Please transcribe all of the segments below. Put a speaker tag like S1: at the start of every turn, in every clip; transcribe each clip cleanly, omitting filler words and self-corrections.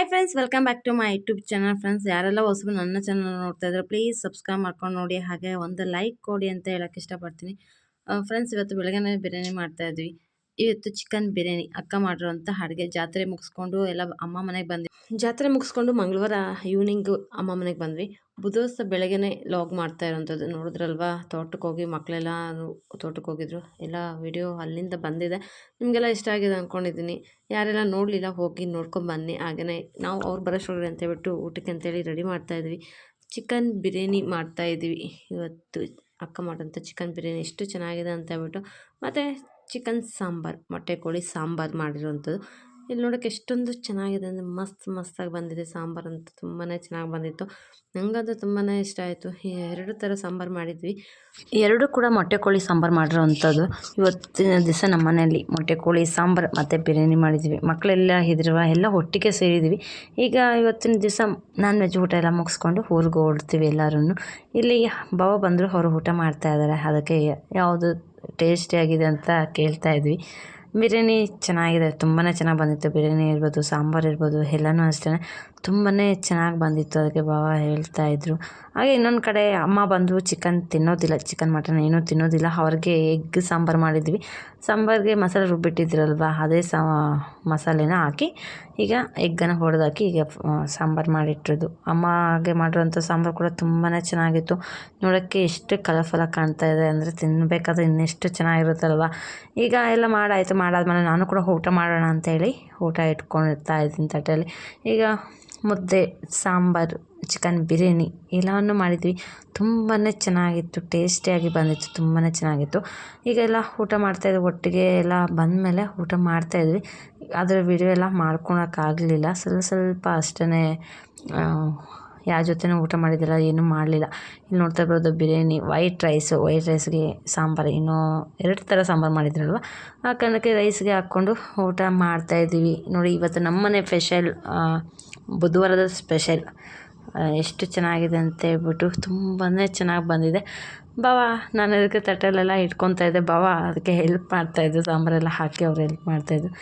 S1: Hi friends, welcome back to my YouTube channel. Friends, ಯಾರೆಲ್ಲ ಹೊಸಬರು ನನ್ನ ಚಾನಲ್ ನೋಡ್ತಾ ಇದ್ದಾರೆ ಪ್ಲೀಸ್ ಸಬ್ಸ್ಕ್ರೈಬ್ ಮಾಡ್ಕೊಂಡು ನೋಡಿ, ಹಾಗೆ ಒಂದು ಲೈಕ್ ಕೊಡಿ ಅಂತ ಹೇಳಕ್ಕೆ ಇಷ್ಟಪಡ್ತೀನಿ. ಫ್ರೆಂಡ್ಸ್, ಇವತ್ತು ಬೆಳಗ್ಗೆ ಬಿರಿಯಾನಿ ಮಾಡ್ತಾ ಇದ್ವಿ. ಇವತ್ತು ಚಿಕನ್ ಬಿರಿಯಾನಿ ಅಕ್ಕ ಮಾಡಿರೋಂಥ ಅಡುಗೆ. ಜಾತ್ರೆ ಮುಗಿಸ್ಕೊಂಡು ಎಲ್ಲ ಅಮ್ಮ ಮನೆಗೆ ಬಂದ್ವಿ. ಜಾತ್ರೆ ಮುಗಿಸ್ಕೊಂಡು ಮಂಗಳವಾರ ಈವ್ನಿಂಗು ಅಮ್ಮ ಮನೆಗೆ ಬಂದ್ವಿ. ಬುಧವಾರ ಬೆಳಗ್ಗೆನೇ ಲಾಗ್ ಮಾಡ್ತಾ ಇರೋಂಥದ್ದು ನೋಡಿದ್ರಲ್ವಾ. ತೋಟಕ್ಕೆ ಹೋಗಿ ಮಕ್ಕಳೆಲ್ಲ ತೋಟಕ್ಕೆ ಹೋಗಿದ್ರು. ಎಲ್ಲ ವಿಡಿಯೋ ಅಲ್ಲಿಂದ ಬಂದಿದೆ. ನಿಮಗೆಲ್ಲ ಇಷ್ಟ ಆಗಿದೆ ಅಂದ್ಕೊಂಡಿದ್ದೀನಿ. ಯಾರೆಲ್ಲ ನೋಡಲಿಲ್ಲ ಹೋಗಿ ನೋಡ್ಕೊಂಬನ್ನಿ. ಹಾಗೆಯೇ ನಾವು ಅವ್ರು ಬರೋಷ್ಟೊಳಗೆ ಅಂತ ಹೇಳ್ಬಿಟ್ಟು ಊಟಕ್ಕೆ ಅಂತೇಳಿ ರೆಡಿ ಮಾಡ್ತಾಯಿದ್ವಿ. ಚಿಕನ್ ಬಿರಿಯಾನಿ ಮಾಡ್ತಾಯಿದ್ವಿ ಇವತ್ತು. ಅಕ್ಕ ಮಾಡೋಂಥ ಚಿಕನ್ ಬಿರಿಯಾನಿ ಎಷ್ಟು ಚೆನ್ನಾಗಿದೆ ಅಂತ ಹೇಳ್ಬಿಟ್ಟು, ಮತ್ತು ಚಿಕನ್ ಸಾಂಬಾರು, ಮೊಟ್ಟೆ ಕೋಳಿ ಸಾಂಬಾರು ಮಾಡಿರೋವಂಥದ್ದು. ಇಲ್ಲಿ ನೋಡೋಕ್ಕೆ ಎಷ್ಟೊಂದು ಚೆನ್ನಾಗಿದೆ ಅಂದರೆ ಮಸ್ತಾಗಿ ಬಂದಿದೆ. ಸಾಂಬಾರು ಅಂತೂ ತುಂಬಾ ಚೆನ್ನಾಗಿ ಬಂದಿತ್ತು. ನನಗಂತೂ ತುಂಬಾ ಇಷ್ಟ ಆಯಿತು. ಎರಡು ಥರ ಸಾಂಬಾರು ಮಾಡಿದ್ವಿ. ಎರಡೂ ಕೂಡ ಮೊಟ್ಟೆ ಕೋಳಿ ಸಾಂಬಾರು ಮಾಡಿರೋವಂಥದ್ದು. ಇವತ್ತಿನ ದಿವಸ ನಮ್ಮ ಮನೆಯಲ್ಲಿ ಮೊಟ್ಟೆ ಕೋಳಿ ಸಾಂಬಾರು ಮತ್ತು ಬಿರಿಯಾನಿ ಮಾಡಿದ್ವಿ. ಮಕ್ಕಳೆಲ್ಲ ಇದ್ರವ ಎಲ್ಲ ಒಟ್ಟಿಗೆ ಸೇರಿದ್ವಿ. ಈಗ ಇವತ್ತಿನ ದಿವಸ ನಾನ್ ವೆಜ್ ಊಟ ಎಲ್ಲ ಮುಗಿಸ್ಕೊಂಡು ಊರಿಗೆ ಹೊರಡ್ತೀವಿ ಎಲ್ಲರೂ. ಇಲ್ಲಿ ಬಾವ ಬಂದರು, ಅವರು ಊಟ ಮಾಡ್ತಾಯಿದ್ದಾರೆ. ಅದಕ್ಕೆ ಯಾವುದು ಟೇಸ್ಟಿಯಾಗಿದೆ ಅಂತ ಕೇಳ್ತಾ ಇದ್ವಿ. ಬಿರಿಯಾನಿ ಚೆನ್ನಾಗಿದೆ, ತುಂಬಾ ಚೆನ್ನಾಗಿ ಬಂದಿತ್ತು. ಬಿರಿಯಾನಿ ಇರ್ಬೋದು, ಸಾಂಬಾರು ಇರ್ಬೋದು, ಎಲ್ಲನೂ ಅಷ್ಟೇ ತುಂಬಾ ಚೆನ್ನಾಗಿ ಬಂದಿತ್ತು. ಅದಕ್ಕೆ ಬಾವ ಹೇಳ್ತಾಯಿದ್ರು. ಹಾಗೆ ಇನ್ನೊಂದು ಕಡೆ ಅಮ್ಮ ಬಂದು ಚಿಕನ್ ತಿನ್ನೋದಿಲ್ಲ, ಚಿಕನ್ ಮಟನ್ ಏನೂ ತಿನ್ನೋದಿಲ್ಲ. ಅವ್ರಿಗೆ ಎಗ್ ಸಾಂಬಾರು ಮಾಡಿದ್ವಿ. ಸಾಂಬಾರಿಗೆ ಮಸಾಲೆ ರುಬ್ಬಿಟ್ಟಿದ್ರಲ್ವ, ಅದೇ ಮಸಾಲೆನ ಹಾಕಿ ಈಗ ಎಗ್ಗನ್ನು ಹೊಡೆದಾಕಿ ಈಗ ಸಾಂಬಾರು ಮಾಡಿಟ್ಟಿರೋದು. ಅಮ್ಮಗೆ ಮಾಡಿರೋಂಥ ಸಾಂಬಾರು ಕೂಡ ತುಂಬಾ ಚೆನ್ನಾಗಿತ್ತು. ನೋಡೋಕ್ಕೆ ಎಷ್ಟು ಕಲರ್ಫುಲ್ಲಾಗಿ ಕಾಣ್ತಾ ಇದೆ ಅಂದರೆ ತಿನ್ನಬೇಕಾದ್ರೆ ಇನ್ನೆಷ್ಟು ಚೆನ್ನಾಗಿರುತ್ತಲ್ವ. ಈಗ ಎಲ್ಲ ಮಾಡಾದ್ಮೇಲೆ ನಾನು ಕೂಡ ಊಟ ಮಾಡೋಣ ಅಂತೇಳಿ ಊಟ ಇಟ್ಕೊಂಡಿರ್ತಾ ಇದ್ದೀನಿ ತಟ್ಟೆಯಲ್ಲಿ. ಈಗ ಮುದ್ದೆ, ಸಾಂಬಾರು, ಚಿಕನ್ ಬಿರಿಯಾನಿ ಎಲ್ಲವನ್ನು ಮಾಡಿದ್ವಿ. ತುಂಬಾ ಚೆನ್ನಾಗಿತ್ತು, ಟೇಸ್ಟಿಯಾಗಿ ಬಂದಿತ್ತು, ತುಂಬಾ ಚೆನ್ನಾಗಿತ್ತು. ಈಗ ಎಲ್ಲ ಊಟ ಮಾಡ್ತಾಯಿದ್ವಿ. ಒಟ್ಟಿಗೆ ಎಲ್ಲ ಬಂದಮೇಲೆ ಊಟ ಮಾಡ್ತಾಯಿದ್ವಿ. ಅದರ ವಿಡಿಯೋ ಎಲ್ಲ ಮಾಡ್ಕೊಳಕ್ಕಾಗಲಿಲ್ಲ, ಸ್ವಲ್ಪ ಅಷ್ಟೇ. ಯಾರ ಜೊತೆನೂ ಊಟ ಮಾಡಿದ್ದಿಲ್ಲ, ಏನೂ ಮಾಡಲಿಲ್ಲ. ಇಲ್ಲಿ ನೋಡ್ತಾ ಇರ್ಬೋದು ಬಿರಿಯಾನಿ, ವೈಟ್ ರೈಸ್ಗೆ ಸಾಂಬಾರು, ಇನ್ನೂ 2 ಥರ ಸಾಂಬಾರು ಮಾಡಿದ್ರಲ್ವ, ಆ ಕಾರಣಕ್ಕೆ ರೈಸ್ಗೆ ಹಾಕ್ಕೊಂಡು ಊಟ ಮಾಡ್ತಾಯಿದ್ದೀವಿ. ನೋಡಿ, ಇವತ್ತು ನಮ್ಮನೆ ಸ್ಪೆಷಲ್, ಬುಧವಾರದ ಸ್ಪೆಷಲ್. ಎಷ್ಟು ಚೆನ್ನಾಗಿದೆ ಅಂತ ಹೇಳ್ಬಿಟ್ಟು ತುಂಬಾ ಚೆನ್ನಾಗಿ ಬಂದಿದೆ. ಬಾವ ನಾನು ಅದಕ್ಕೆ ತಟ್ಟೆಲೆಲ್ಲ ಇಟ್ಕೊತಾ ಇದ್ದೆ. ಬಾವ ಅದಕ್ಕೆ ಹೆಲ್ಪ್ ಮಾಡ್ತಾಯಿದ್ರು, ಸಾಂಬಾರೆಲ್ಲ ಹಾಕಿ ಅವ್ರು ಹೆಲ್ಪ್ ಮಾಡ್ತಾಯಿದ್ರು.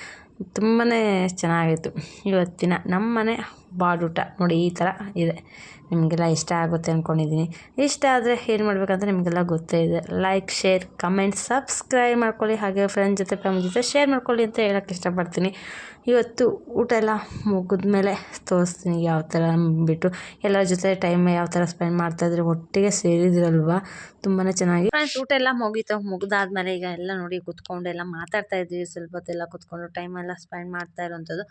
S1: ತುಂಬಾ ಚೆನ್ನಾಗಿತ್ತು ಇವತ್ತಿನ ನಮ್ಮನೆ ಬಾಡೂಟ. ನೋಡಿ, ಈ ಥರ ಇದೆ. ನಿಮಗೆಲ್ಲ ಇಷ್ಟ ಆಗುತ್ತೆ ಅಂದ್ಕೊಂಡಿದ್ದೀನಿ. ಇಷ್ಟ ಆದರೆ ಏನು ಮಾಡಬೇಕಂತ ನಿಮಗೆಲ್ಲ ಗೊತ್ತೇ ಇದೆ. ಲೈಕ್, ಶೇರ್, ಕಮೆಂಟ್, ಸಬ್ಸ್ಕ್ರೈಬ್ ಮಾಡ್ಕೊಳ್ಳಿ. ಹಾಗೆ ಫ್ರೆಂಡ್ಸ್ ಜೊತೆ, ಫ್ಯಾಮಿಲಿ ಜೊತೆ ಶೇರ್ ಮಾಡ್ಕೊಳ್ಳಿ ಅಂತ ಹೇಳೋಕ್ಕೆ ಇಷ್ಟಪಡ್ತೀನಿ. ಇವತ್ತು ಊಟ ಎಲ್ಲ ಮುಗಿದ್ಮೇಲೆ ತೋರಿಸ್ತೀನಿ ಯಾವ ಥರ ಬಿಟ್ಟು ಎಲ್ಲರ ಜೊತೆ ಟೈಮ್ ಯಾವ ಥರ ಸ್ಪೆಂಡ್ ಮಾಡ್ತಾಯಿದ್ರೆ, ಒಟ್ಟಿಗೆ ಸೇರಿದ್ರಲ್ವ, ತುಂಬಾ ಚೆನ್ನಾಗಿ. ಫ್ರೆಂಡ್ಸ್, ಊಟ ಎಲ್ಲ ಮುಗಿದಾದ್ಮೇಲೆ ಈಗ ಎಲ್ಲ ನೋಡಿ ಕೂತ್ಕೊಂಡು ಎಲ್ಲ ಮಾತಾಡ್ತಾ ಇದ್ವಿ. ಸ್ವಲ್ಪ ಹೊತ್ತೆಲ್ಲ ಕೂತ್ಕೊಂಡು ಟೈಮೆಲ್ಲ ಸ್ಪೆಂಡ್ ಮಾಡ್ತಾ ಇರೋವಂಥದ್ದು.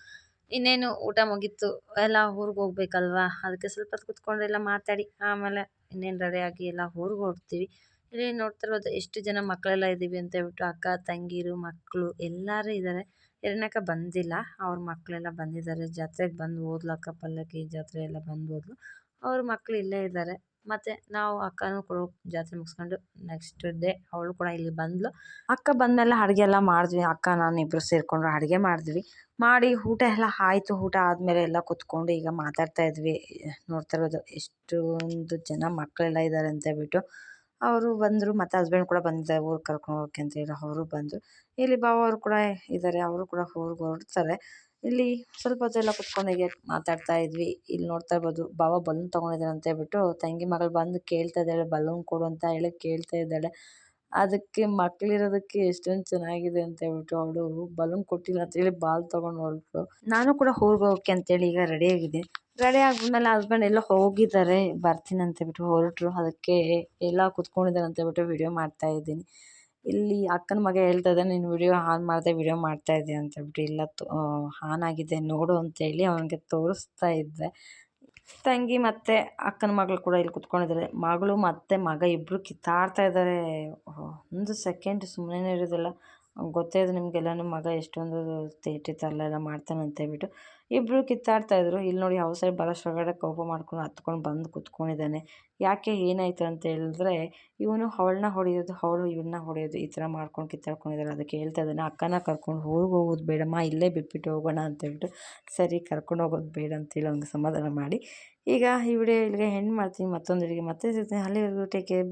S1: ಇನ್ನೇನು ಊಟ ಮುಗೀತು, ಎಲ್ಲ ಊರಿಗೆ ಹೋಗ್ಬೇಕಲ್ವಾ, ಅದಕ್ಕೆ ಸ್ವಲ್ಪ ಹೊತ್ತು ಕೂತ್ಕೊಂಡು ಎಲ್ಲ ಮಾತಾಡಿ ಆಮೇಲೆ ಇನ್ನೇನು ರೆಡಿಯಾಗಿ ಎಲ್ಲ ಊರಿಗೆ ಹೊರಡ್ತೀವಿ. ಇಲ್ಲಿ ನೋಡ್ತಾ ಇರ್ಬೋದು ಎಷ್ಟು ಜನ ಮಕ್ಕಳೆಲ್ಲ ಇದ್ದೀವಿ ಅಂತ ಹೇಳ್ಬಿಟ್ಟು. ಅಕ್ಕ, ತಂಗಿರು, ಮಕ್ಕಳು ಎಲ್ಲರೂ ಇದ್ದಾರೆ. ಎರಡನೇಕ ಬಂದಿಲ್ಲ, ಅವ್ರ ಮಕ್ಕಳೆಲ್ಲ ಬಂದಿದ್ದಾರೆ. ಜಾತ್ರೆಗೆ ಬಂದು ಹೋದ್ಲು ಅಕ್ಕ, ಪಲ್ಲಕ್ಕಿ ಜಾತ್ರೆ ಎಲ್ಲ ಬಂದು ಹೋದ್ಲು. ಅವ್ರ ಮಕ್ಕಳು ಇಲ್ಲೇ ಇದ್ದಾರೆ. ಮತ್ತು ನಾವು ಅಕ್ಕನೂ ಕೂಡ ಜಾತ್ರೆ ಮುಗಿಸ್ಕೊಂಡು ನೆಕ್ಸ್ಟ್ ಡೇ ಅವಳು ಕೂಡ ಇಲ್ಲಿ ಬಂದಳು. ಅಕ್ಕ ಬಂದಮೇಲೆ ಅಡುಗೆ ಎಲ್ಲ ಮಾಡಿದ್ವಿ. ಅಕ್ಕ ನಾನು ಇಬ್ಬರು ಸೇರಿಕೊಂಡು ಅಡುಗೆ ಮಾಡಿದ್ವಿ. ಮಾಡಿ ಊಟ ಎಲ್ಲ ಆಯಿತು. ಊಟ ಆದಮೇಲೆ ಎಲ್ಲ ಕೂತ್ಕೊಂಡು ಈಗ ಮಾತಾಡ್ತಾ ಇದ್ವಿ. ನೋಡ್ತಾ ಇರೋದು ಎಷ್ಟೊಂದು ಜನ ಮಕ್ಕಳೆಲ್ಲ ಇದ್ದಾರೆ ಅಂತ ಹೇಳ್ಬಿಟ್ಟು. ಅವರು ಬಂದರು, ಮತ್ತು ಹಸ್ಬೆಂಡ್ ಕೂಡ ಬಂದಿದ್ದಾರೆ ಊರಿಗೆ ಕರ್ಕೊಂಡು ಹೋಗೋಕ್ಕೆ ಅಂತೇಳಿ. ಅವರು ಬಂದರು. ಇಲ್ಲಿ ಬಾವ ಅವರು ಕೂಡ ಇದ್ದಾರೆ, ಅವರು ಕೂಡ ಊರಿಗೆ ಹೊರಡ್ತಾರೆ. ಇಲ್ಲಿ ಸ್ವಲ್ಪ ಹೊತ್ತೆಲ್ಲ ಕುತ್ಕೊಂಡು ಹೀಗೆ ಮಾತಾಡ್ತಾ ಇದ್ವಿ. ಇಲ್ಲಿ ನೋಡ್ತಾ ಇರ್ಬೋದು ಬಾವ ಬಲೂನ್ ತೊಗೊಂಡಿದ್ದಾರೆ ಅಂತ ಹೇಳ್ಬಿಟ್ಟು. ತಂಗಿ ಮಗಳು ಬಂದು ಕೇಳ್ತಾ ಇದ್ದಾಳೆ, ಬಲೂನ್ ಕೊಡು ಅಂತ ಹೇಳಿ ಕೇಳ್ತಾ ಇದ್ದಾಳೆ. ಅದಕ್ಕೆ ಮಕ್ಕಳಿರೋದಕ್ಕೆ ಎಷ್ಟೊಂದು ಚೆನ್ನಾಗಿದೆ ಅಂತ ಹೇಳ್ಬಿಟ್ಟು ಅವಳು ಬಲೂನ್ ಕೊಟ್ಟಿಲ್ಲ ಅಂತೇಳಿ ಬಾಲ್ ತೊಗೊಂಡು ಹೊರಟು. ನಾನು ಕೂಡ ಊರಿಗೆ ಹೋಗೋಕ್ಕೆ ಅಂತೇಳಿ ಈಗ ರೆಡಿ ಆಗಿದ್ದೀನಿ. ರೆಡಿ ಆದ್ಮೇಲೆ ಹಸ್ಬೆಂಡ್ ಎಲ್ಲ ಹೋಗಿದ್ದಾರೆ, ಬರ್ತೀನಿ ಅಂತ ಹೇಳ್ಬಿಟ್ಟು ಹೊರಟರು. ಅದಕ್ಕೆ ಎಲ್ಲ ಕುತ್ಕೊಂಡಿದ್ದಾರೆ ಅಂತ ಹೇಳ್ಬಿಟ್ಟು ವಿಡಿಯೋ ಮಾಡ್ತಾ ಇದ್ದೀನಿ. ಇಲ್ಲಿ ಅಕ್ಕನ ಮಗ ಹೇಳ್ತಾ ಇದ್ದಾನೆ, ನೀನು ವಿಡಿಯೋ ಆನ್ ಮಾಡಿದೆ, ವಿಡಿಯೋ ಮಾಡ್ತಾ ಇದ್ದೀಯ ಅಂತ ಹೇಳ್ಬಿಟ್ಟು. ಇಲ್ಲ ಆನ್ ಆಗಿದೆ ನೋಡು ಅಂತೇಳಿ ಅವನಿಗೆ ತೋರಿಸ್ತಾ ಇದ್ದೆ. ತಂಗಿ ಮತ್ತು ಅಕ್ಕನ ಮಗಳು ಕೂಡ ಇಲ್ಲಿ ಕುತ್ಕೊಂಡಿದ್ದಾರೆ. ಮಗಳು ಮತ್ತು ಮಗ ಇಬ್ಬರು ಕಿತ್ತಾಡ್ತಾ ಇದ್ದಾರೆ. ಒಂದು ಸೆಕೆಂಡ್ ಸುಮ್ಮನೆ ಇರೋದಿಲ್ಲ. ಗೊತ್ತೇ ಇದೆ ನಿಮಗೆಲ್ಲನೂ, ಮಗ ಎಷ್ಟೊಂದು ತೇಟಿ ತರಲೆಲ್ಲ ಮಾಡ್ತಾನೆ ಅಂತ ಹೇಳ್ಬಿಟ್ಟು. ಇಬ್ಬರು ಕಿತ್ತಾಡ್ತಾಯಿದ್ರು. ಇಲ್ಲಿ ನೋಡಿ ಔಟ್ ಬರೋಷ್ಟೊಳಗಡೆ ಕೋಪ ಮಾಡ್ಕೊಂಡು ಹತ್ಕೊಂಡು ಬಂದು ಕುತ್ಕೊಂಡಿದ್ದಾನೆ. ಯಾಕೆ ಏನಾಯಿತು ಅಂತ ಹೇಳಿದ್ರೆ, ಇವನು ಅವಳನ್ನ ಹೊಡೆಯೋದು, ಅವಳು ಇವನ್ನ ಹೊಡೆಯೋದು, ಈ ಥರ ಮಾಡ್ಕೊಂಡು ಕಿತ್ತಾಡ್ಕೊಂಡಿದ್ದಾರೆ. ಅದಕ್ಕೆ ಹೇಳ್ತಾ ಇದ್ದಾನೆ, ಅಕ್ಕನ ಕರ್ಕೊಂಡು ಊರಿಗೆ ಹೋಗೋದು ಬೇಡಮ್ಮ, ಇಲ್ಲೇ ಬಿಟ್ಬಿಟ್ಟು ಹೋಗೋಣ ಅಂತ ಹೇಳ್ಬಿಟ್ಟು. ಸರಿ, ಕರ್ಕೊಂಡು ಹೋಗೋದು ಬೇಡ ಅಂತೇಳಿ ಅವ್ನಿಗೆ ಸಮಾಧಾನ ಮಾಡಿ ಈಗ ಈ ವಿಡಿಯೋ ಇಲ್ಲಿಗೆ ಎಂಡ್ ಮಾಡ್ತೀನಿ. ಮತ್ತೊಂದು ವಿಡಿಯೋಗೆ ಮತ್ತೆ ಸಿಗ್ತೀನಿ. ಅಲ್ಲಿವರೆಗೂ ಟೇಕ್ ಕೇರ್.